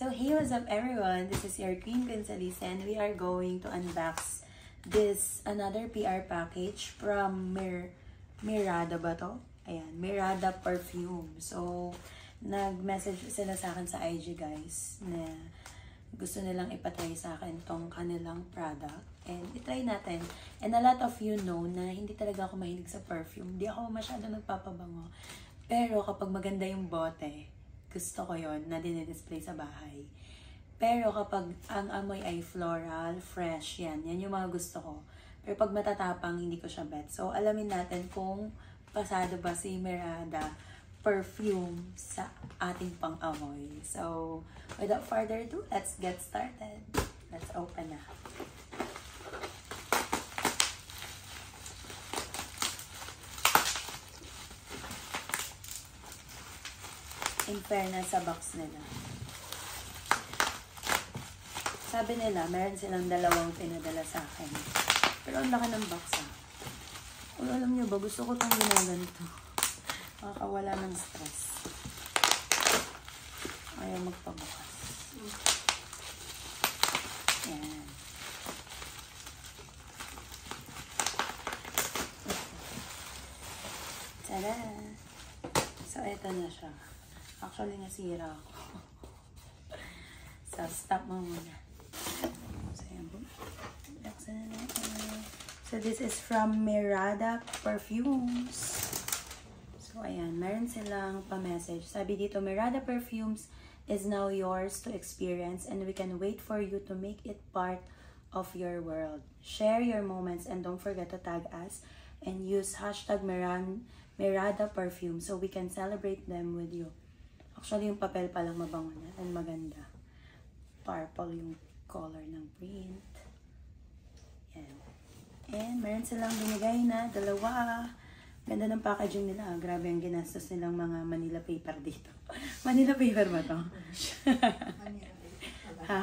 So hey, what's up everyone? This is your Queen Gonzalez and we are going to unbox this another PR package from Mirada ba to? Ayan, Mirada Perfume. So, nag-message sila sa akin sa IG guys na gusto nilang ipatry sa akin tong kanilang product. And itry natin. And a lot of you know na hindi talaga ako mahilig sa perfume. Hindi ako masyado nagpapabango. Pero kapag maganda yung bote, gusto ko yon na dinidisplay sa bahay. Pero kapag ang amoy ay floral, fresh, yan yung mga gusto ko. Pero pag matatapang, hindi ko siya bet. So, alamin natin kung pasado ba si Mirada Perfume sa ating pang-amoy. So, without further ado, let's get started. Let's open na. In fairness sa box nila. Sabi nila, meron silang dalawang pinadala sa akin. Pero ang laki ng box alam nyo ba, gusto ko itong ginaganito. Makakawala ng stress. Ayaw magpabukas. Yan. Tada! So, ito na siya. Actually, nasira ako. So, stop mo muna. So, yan po. So, this is from Mirada Perfumes. So, ayan. Meron silang pa-message. Sabi dito, Mirada Perfumes is now yours to experience and we can wait for you to make it part of your world. Share your moments and don't forget to tag us and use hashtag Mirada Perfume so we can celebrate them with you. Actually, yung papel pa lang mabango na and maganda. Purple yung color ng print. Yan. And meron silang binigay na dalawa. Ganda ng packaging nila. Grabe ang ginastos nilang mga Manila paper dito. Manila paper ba to? Ha?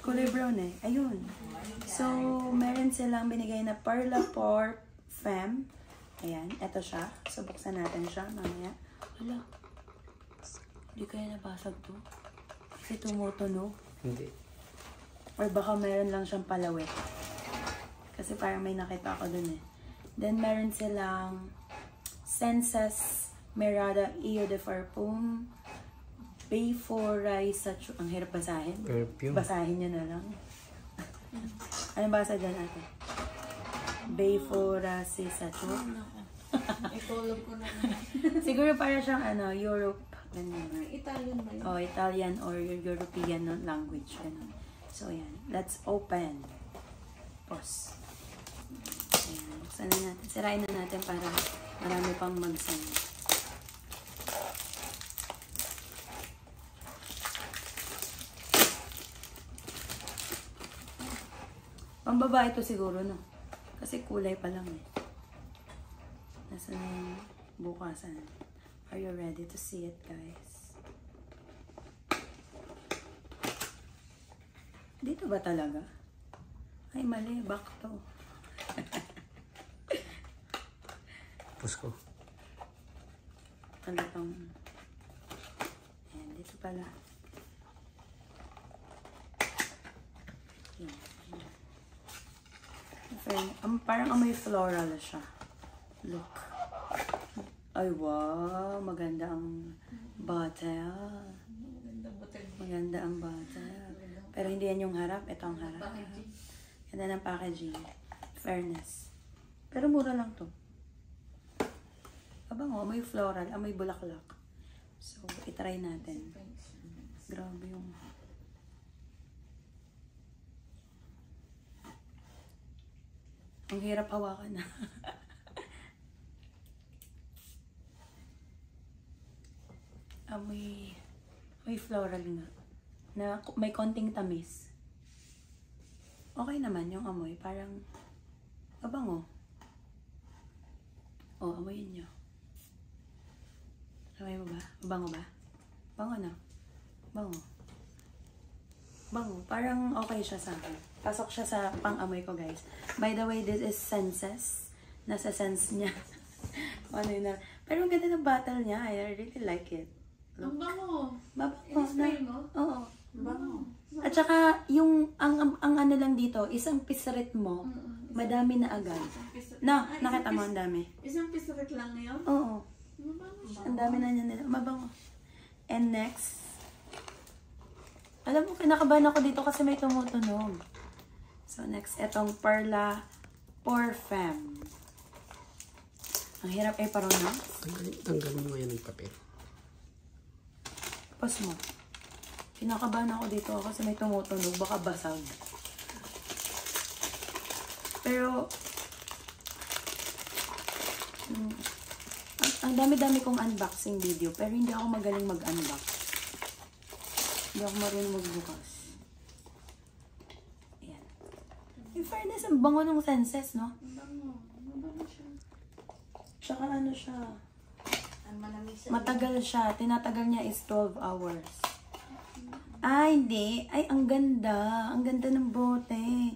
Kulay brown eh. Ayun. So, meron silang binigay na Perla Pore Femme. Ayan. Ito siya. So, buksan natin siya. Mamaya. Wala. Hindi kaya nabasag to? Kasi tumutunog? Hindi. Or baka meron lang siyang palawit. Kasi parang may nakita ako dun eh. Then meron silang Senses Mirada Eau de Parfum Bayforay Sachu. Ang hirap basahin. Perfume. Basahin nyo na lang. Anong basa dyan ate? Bayforay Sachu. I-follow ko na. Siguro para siyang Europe. Italian ba yun? Oh, Italian or European language. Ganun. So, ayan. Let's open. Pause. Ayan. Buksan na natin. Sirain na natin para marami pang mag-send. Pambaba ito siguro, no? Kasi kulay pa lang eh. Nasa na yung bukasan. Are you ready to see it, guys? Dito ba talaga? Ay, mali. Back to. Push ko. Talagang... Ayan, dito pala. Ayan. Parang amoy floral siya. Look. Ay, wow. Maganda ang bottle. Maganda ang bottle. Pero hindi yan yung harap. Ito ang harap. Ganda ng packaging. Fairness. Pero mura lang to. Abango, amoy floral, amoy bulaklak. So, itry natin. Grabe yung... Ang hirap hawakan na. Amoy floral nga. Na may konting tamis. Okay naman yung amoy. Parang, abango. Oh, amoyin nyo. Amoy mo ba? Bango ba? Bango na. Bango. Bango. Parang okay siya sa akin. Pasok siya sa pang-amoy ko, guys. By the way, this is Senses. Nasa sense niya. Ano yun na. Pero ang ganda ng bottle niya. I really like it. Ang bango. Mabango na. In-spray mo? Oo. Bango. At saka, yung, ang ano lang dito, isang pisret mo, madami na agad. Na, nakita mo, ang dami. Isang pisret lang yun? Oo. Mabango siya. Ang dami na niya nila. Mabango. And next, alam mo, kinakabahan ako dito kasi may tumutunog. So, next, etong Perla Porfem. Ang hirap ay pronounce. Tanggalin mo yan ng papel. Pas mo. Kinakabahan ako dito kasi may tumutunog. Baka basag. Pero, ang dami-dami kong unboxing video. Pero hindi ako magaling mag-unbox. Hindi ako marunong magbukas. Ayan. In fairness, ang bango ng senses, no? Mabango. Mabango siya. Tsaka ano siya. Ang malamig sa Matagal siya. Tinatagal niya is 12 hours. Ay, hindi. Ay, ang ganda. Ang ganda ng bote.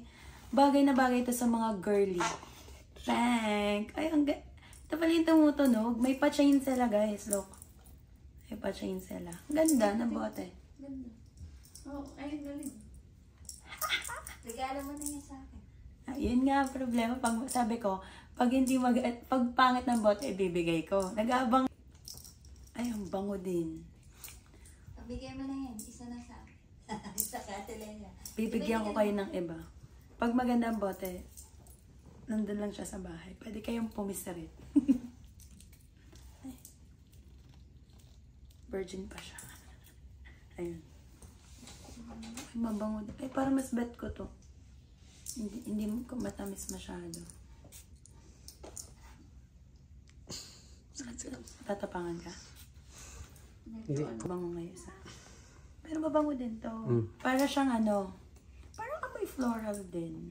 Bagay na bagay ito sa mga girly. Thank. Ay, ang ganda. Ito pala yung tumutunog. May pa-chain sila, guys. Look. May pa-chain sila. Ganda ng bote. Ganda. Oh, ay, galing. Regalo mo na yan sa akin. Yun nga problema. Pag sabi ko, pag pangit ng bote, ibibigay ko. Nag-aabang. Ay, ang bango din. Bigyan mo na yan. Isa na sa akin. Isa ka, Telena. Bibigyan ko kayo ng iba. Pag maganda ang bote, nandun lang siya sa bahay. Pwede kayong pumisarit. Ay. Virgin pa siya. Ayun. Ay, mabango. Ay, parang mas bet ko to. Hindi ko matamis masyado. Tatapangan ka? Hindi. Mabango ngayon sa. Pero mabango din to. Para siyang parang amoy floral din.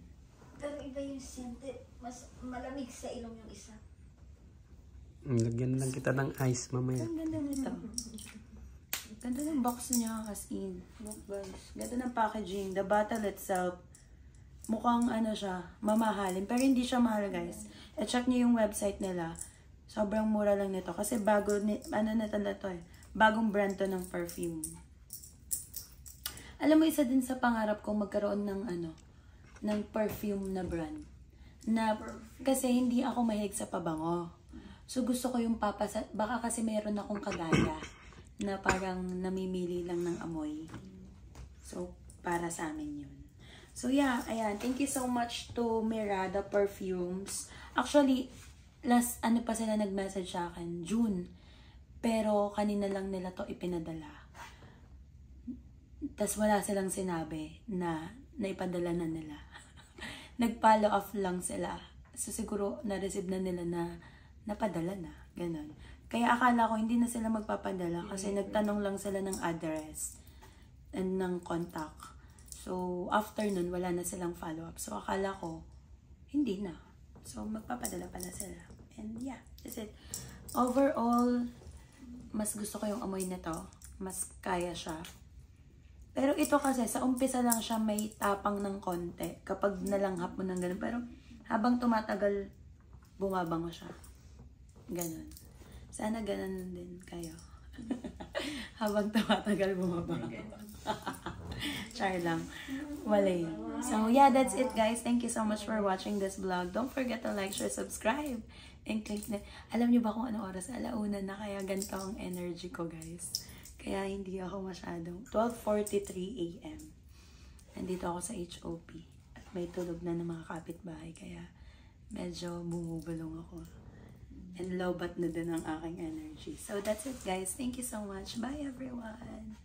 Pero iba yung scent. Mas malamig sa ilong yung isa. Lagyan lang kita ng ice mamaya. Ang ganda nito. Ganda ng box niya as in. Look guys. Ganda ng packaging. The bottle itself. Mukhang siya, mamahalin. Pero hindi siya mahal guys. I-check niyo yung website nila. Sobrang mura lang nito. Kasi bago, na to eh. Bagong brand to ng perfume. Alam mo, isa din sa pangarap kong magkaroon ng ng perfume na brand. Kasi hindi ako mahilig sa pabango. So gusto ko yung baka kasi mayroon akong kagaya na parang namimili lang ng amoy. So, para sa amin yun. So yeah, ayan. Thank you so much to Mirada Perfumes. Actually, last pa sila nag-message sa akin? June. Pero kanina lang nila to ipinadala. Tas wala silang sinabi na naipadala na nila. Nag-follow off lang sila. So siguro na-receive na nila na napadala na. Ganon. Kaya akala ko hindi na sila magpapadala kasi nagtanong lang sila ng address and ng contact. So after nun, wala na silang follow-up. So akala ko, hindi na. So magpapadala pala sila. And yeah, that's it. Overall, mas gusto ko yung amoy na to. Mas kaya siya. Pero ito kasi, sa umpisa lang siya may tapang ng konti kapag nalanghap mo ng ganun. Pero habang tumatagal, bumabango siya. Ganun. Sana ganun din kayo. Habang tumatagal, bumabango. Char lang. Walay. So yeah, that's it guys. Thank you so much for watching this vlog. Don't forget to like, share, subscribe. And click na. Alam niyo ba kung ano oras? Alauna na, kaya ganito ang energy ko guys. Kaya hindi ako masyadong 12:43 AM. Nandito ako sa HOP. At may tulog na ng mga kapitbahay. Kaya medyo bumubulong ako. And low bat na din ang aking energy. So that's it guys. Thank you so much. Bye everyone.